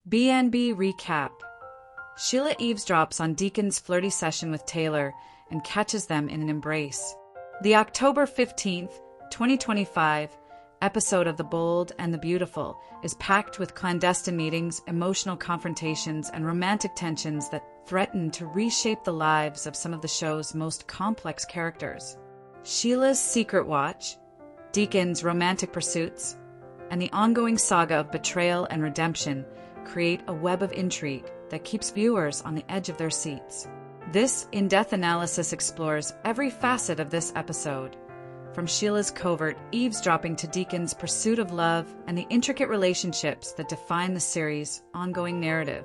B&B Recap. Sheila eavesdrops on Deacon's flirty session with Taylor and catches them in an embrace. The October 15th, 2025 episode of The Bold and the Beautiful is packed with clandestine meetings, emotional confrontations, and romantic tensions that threaten to reshape the lives of some of the show's most complex characters. Sheila's secret watch, Deacon's romantic pursuits, and the ongoing saga of betrayal and redemption create a web of intrigue that keeps viewers on the edge of their seats. This in-depth analysis explores every facet of this episode, from Sheila's covert eavesdropping to Deacon's pursuit of love and the intricate relationships that define the series' ongoing narrative.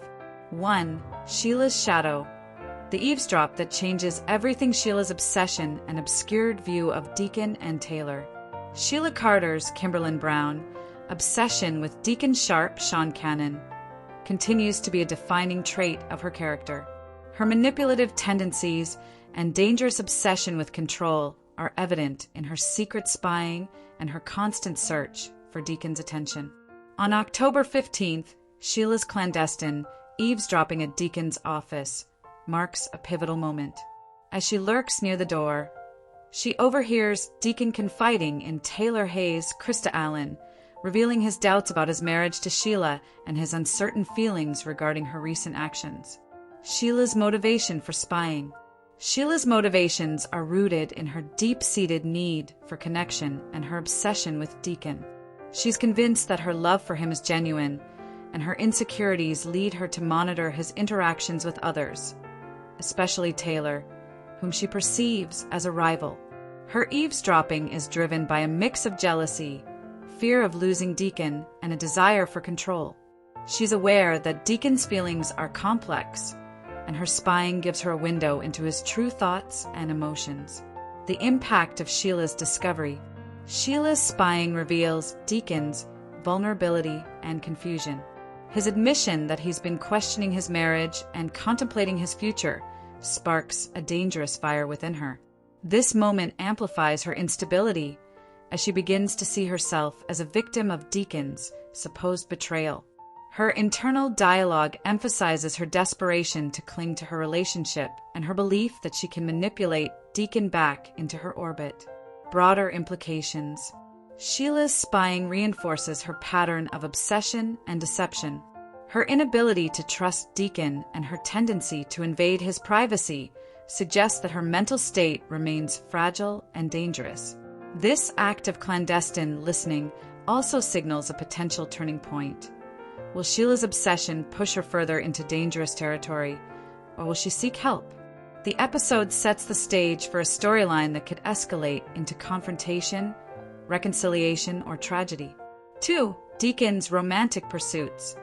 1. Sheila's shadow. The eavesdrop that changes everything. Sheila's obsession and obscured view of Deacon and Taylor. Sheila Carter's Kimberlyn Brown obsession with Deacon Sharp, Sean Cannon, continues to be a defining trait of her character. Her manipulative tendencies and dangerous obsession with control are evident in her secret spying and her constant search for Deacon's attention. On October 15th, Sheila's clandestine eavesdropping at Deacon's office marks a pivotal moment. As she lurks near the door, she overhears Deacon confiding in Taylor Hayes' Krista Allen, revealing his doubts about his marriage to Sheila and his uncertain feelings regarding her recent actions. Sheila's motivation for spying. Sheila's motivations are rooted in her deep-seated need for connection and her obsession with Deacon. She's convinced that her love for him is genuine, and her insecurities lead her to monitor his interactions with others, especially Taylor, whom she perceives as a rival. Her eavesdropping is driven by a mix of jealousy, fear of losing Deacon, and a desire for control. She's aware that Deacon's feelings are complex, and her spying gives her a window into his true thoughts and emotions. The impact of Sheila's discovery. Sheila's spying reveals Deacon's vulnerability and confusion. His admission that he's been questioning his marriage and contemplating his future sparks a dangerous fire within her. This moment amplifies her instability as she begins to see herself as a victim of Deacon's supposed betrayal. Her internal dialogue emphasizes her desperation to cling to her relationship and her belief that she can manipulate Deacon back into her orbit. Broader implications. Sheila's spying reinforces her pattern of obsession and deception. Her inability to trust Deacon and her tendency to invade his privacy suggests that her mental state remains fragile and dangerous. This act of clandestine listening also signals a potential turning point. Will Sheila's obsession push her further into dangerous territory, or will she seek help? The episode sets the stage for a storyline that could escalate into confrontation, reconciliation, or tragedy. 2. Deacon's romantic pursuits.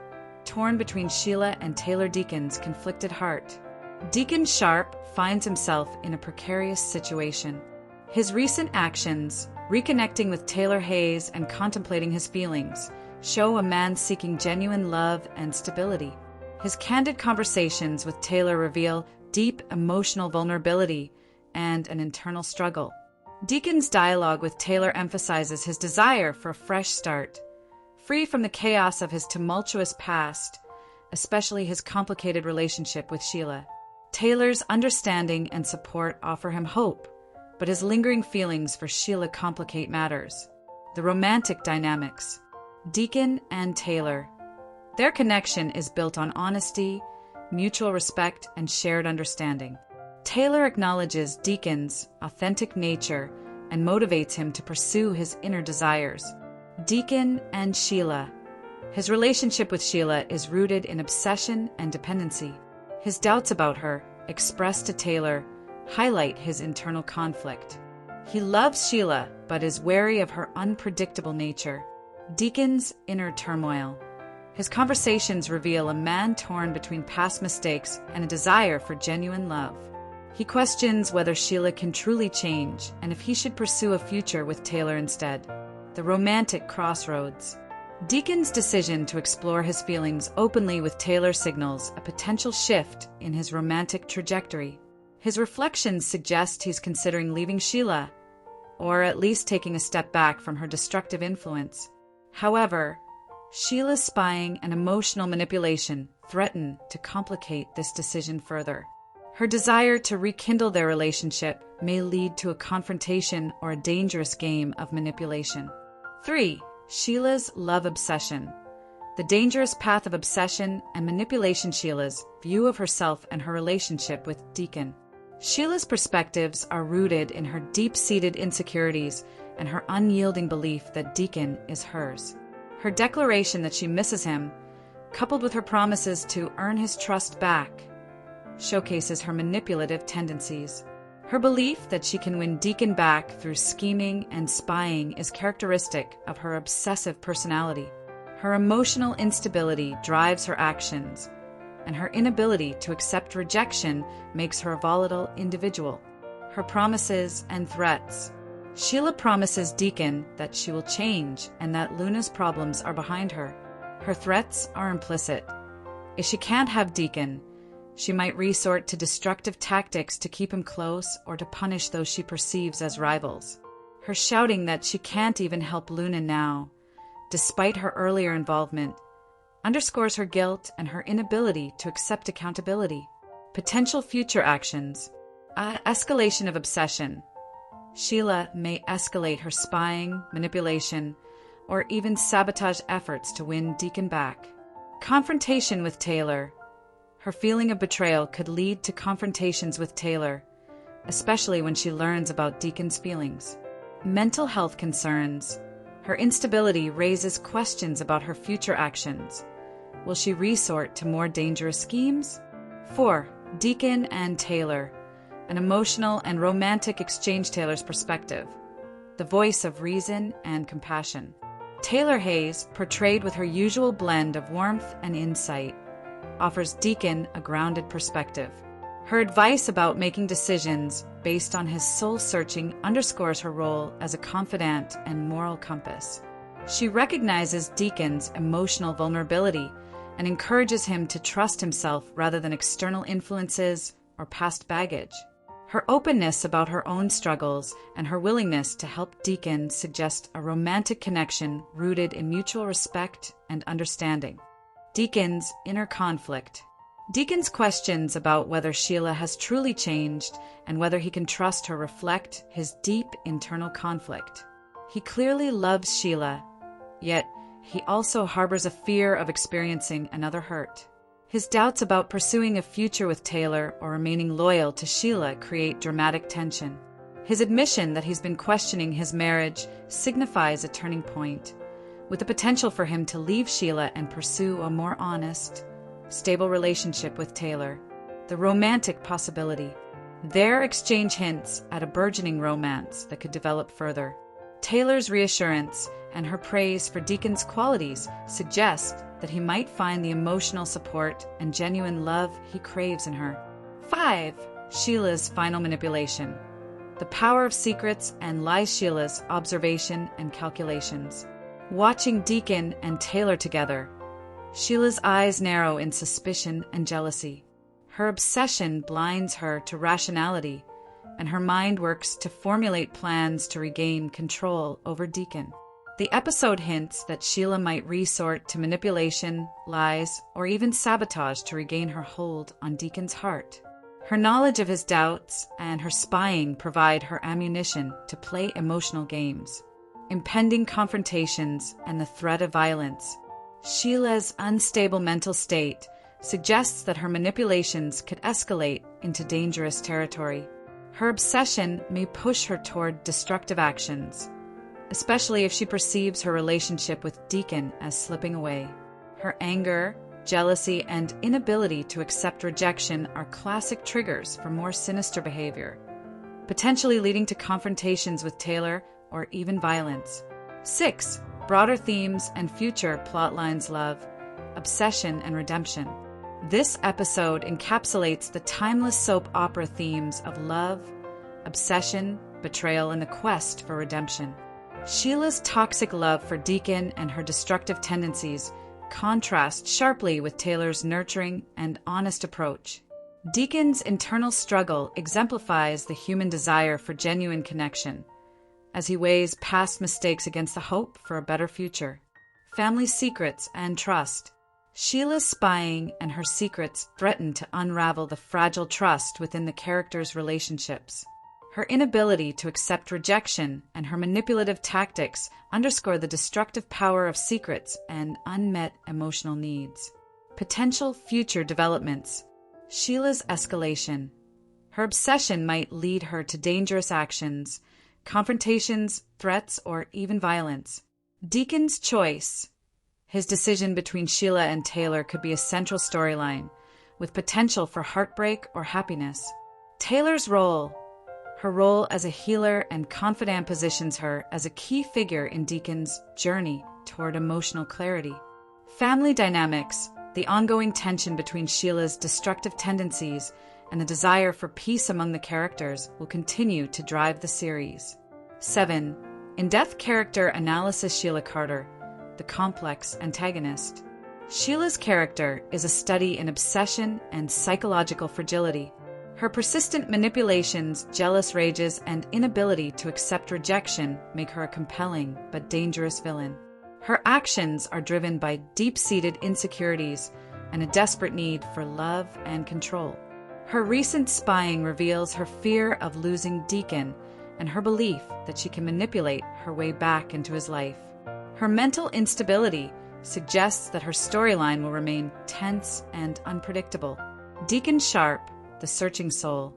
Torn between Sheila and Taylor. Deacon's conflicted heart. Deacon Sharp finds himself in a precarious situation. His recent actions, reconnecting with Taylor Hayes and contemplating his feelings, show a man seeking genuine love and stability. His candid conversations with Taylor reveal deep emotional vulnerability and an internal struggle. Deacon's dialogue with Taylor emphasizes his desire for a fresh start, free from the chaos of his tumultuous past, especially his complicated relationship with Sheila. Taylor's understanding and support offer him hope, but his lingering feelings for Sheila complicate matters. The romantic dynamics. Deacon and Taylor. Their connection is built on honesty, mutual respect, and shared understanding. Taylor acknowledges Deacon's authentic nature and motivates him to pursue his inner desires. Deacon and Sheila. His relationship with Sheila is rooted in obsession and dependency. His doubts about her, expressed to Taylor, highlight his internal conflict. He loves Sheila, but is wary of her unpredictable nature. Deacon's inner turmoil. His conversations reveal a man torn between past mistakes and a desire for genuine love. He questions whether Sheila can truly change and if he should pursue a future with Taylor instead. The romantic crossroads. Deacon's decision to explore his feelings openly with Taylor signals a potential shift in his romantic trajectory. His reflections suggest he's considering leaving Sheila, or at least taking a step back from her destructive influence. However, Sheila's spying and emotional manipulation threaten to complicate this decision further. Her desire to rekindle their relationship may lead to a confrontation or a dangerous game of manipulation. 3. Sheila's love obsession. The dangerous path of obsession and manipulation. Sheila's view of herself and her relationship with Deacon. Sheila's perspectives are rooted in her deep-seated insecurities and her unyielding belief that Deacon is hers. Her declaration that she misses him, coupled with her promises to earn his trust back, showcases her manipulative tendencies. Her belief that she can win Deacon back through scheming and spying is characteristic of her obsessive personality. Her emotional instability drives her actions, and her inability to accept rejection makes her a volatile individual. Her promises and threats. Sheila promises Deacon that she will change and that Luna's problems are behind her. Her threats are implicit. If she can't have Deacon, she might resort to destructive tactics to keep him close or to punish those she perceives as rivals. Her shouting that she can't even help Luna now, despite her earlier involvement, underscores her guilt and her inability to accept accountability. Potential future actions. Escalation of obsession. Sheila may escalate her spying, manipulation, or even sabotage efforts to win Deacon back. Confrontation with Taylor. Her feeling of betrayal could lead to confrontations with Taylor, especially when she learns about Deacon's feelings. Mental health concerns. Her instability raises questions about her future actions. Will she resort to more dangerous schemes? 4. Deacon and Taylor. An emotional and romantic exchange. Taylor's perspective. The voice of reason and compassion. Taylor Hayes, portrayed with her usual blend of warmth and insight, offers Deacon a grounded perspective. Her advice about making decisions based on his soul-searching underscores her role as a confidant and moral compass. She recognizes Deacon's emotional vulnerability and encourages him to trust himself rather than external influences or past baggage. Her openness about her own struggles and her willingness to help Deacon suggest a romantic connection rooted in mutual respect and understanding. Deacon's inner conflict. Deacon's questions about whether Sheila has truly changed and whether he can trust her reflect his deep internal conflict. He clearly loves Sheila, yet he also harbors a fear of experiencing another hurt. His doubts about pursuing a future with Taylor or remaining loyal to Sheila create dramatic tension. His admission that he's been questioning his marriage signifies a turning point, with the potential for him to leave Sheila and pursue a more honest, stable relationship with Taylor. The romantic possibility. Their exchange hints at a burgeoning romance that could develop further. Taylor's reassurance and her praise for Deacon's qualities suggest that he might find the emotional support and genuine love he craves in her. 5. Sheila's final manipulation. The power of secrets and lies. Sheila's observation and calculations. Watching Deacon and Taylor together, Sheila's eyes narrow in suspicion and jealousy. Her obsession blinds her to rationality, and her mind works to formulate plans to regain control over Deacon. The episode hints that Sheila might resort to manipulation, lies, or even sabotage to regain her hold on Deacon's heart. Her knowledge of his doubts and her spying provide her ammunition to play emotional games. Impending confrontations and the threat of violence. Sheila's unstable mental state suggests that her manipulations could escalate into dangerous territory. Her obsession may push her toward destructive actions, especially if she perceives her relationship with Deacon as slipping away. Her anger, jealousy, and inability to accept rejection are classic triggers for more sinister behavior, potentially leading to confrontations with Taylor or even violence. 6. Broader themes and future plotlines. Love, obsession, and redemption. This episode encapsulates the timeless soap opera themes of love, obsession, betrayal, and the quest for redemption. Sheila's toxic love for Deacon and her destructive tendencies contrast sharply with Taylor's nurturing and honest approach. Deacon's internal struggle exemplifies the human desire for genuine connection, as he weighs past mistakes against the hope for a better future. family secrets, and trust. Sheila's spying and her secrets threaten to unravel the fragile trust within the characters' relationships. Her inability to accept rejection and her manipulative tactics underscore the destructive power of secrets and unmet emotional needs. Potential future developments. Sheila's escalation. Her obsession might lead her to dangerous actions, confrontations, threats, or even violence. Deacon's choice. His decision between Sheila and Taylor could be a central storyline, with potential for heartbreak or happiness. Taylor's role. Her role as a healer and confidant positions her as a key figure in Deacon's journey toward emotional clarity. Family dynamics. The ongoing tension between Sheila's destructive tendencies and the desire for peace among the characters will continue to drive the series. 7. In-depth character analysis. Sheila Carter, the complex antagonist. Sheila's character is a study in obsession and psychological fragility. Her persistent manipulations, jealous rages, and inability to accept rejection make her a compelling but dangerous villain. Her actions are driven by deep-seated insecurities and a desperate need for love and control. Her recent spying reveals her fear of losing Deacon and her belief that she can manipulate her way back into his life. Her mental instability suggests that her storyline will remain tense and unpredictable. Deacon Sharp, the searching soul.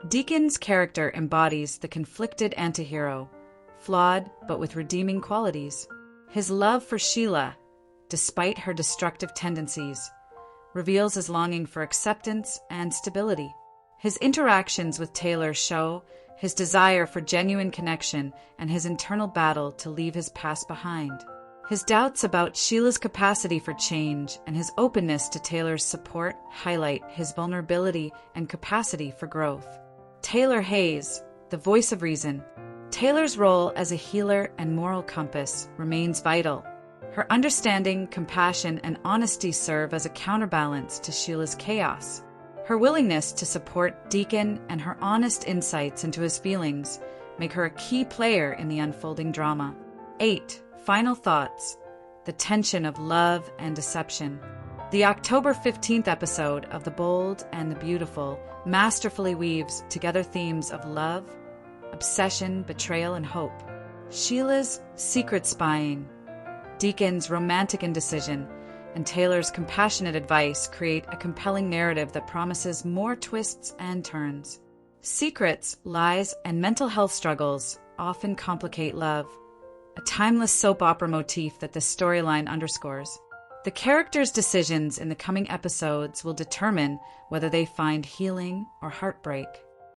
Deacon's character embodies the conflicted antihero, flawed but with redeeming qualities. His love for Sheila, despite her destructive tendencies, reveals his longing for acceptance and stability. His interactions with Taylor show his desire for genuine connection and his internal battle to leave his past behind. His doubts about Sheila's capacity for change and his openness to Taylor's support highlight his vulnerability and capacity for growth. Taylor Hayes, the voice of reason. Taylor's role as a healer and moral compass remains vital. Her understanding, compassion, and honesty serve as a counterbalance to Sheila's chaos. Her willingness to support Deacon and her honest insights into his feelings make her a key player in the unfolding drama. 8. Final thoughts. The tension of love and deception. The October 15th episode of The Bold and the Beautiful masterfully weaves together themes of love, obsession, betrayal, and hope. Sheila's secret spying, Deacon's romantic indecision, and Taylor's compassionate advice create a compelling narrative that promises more twists and turns. Secrets, lies, and mental health struggles often complicate love, a timeless soap opera motif that this storyline underscores. The characters' decisions in the coming episodes will determine whether they find healing or heartbreak.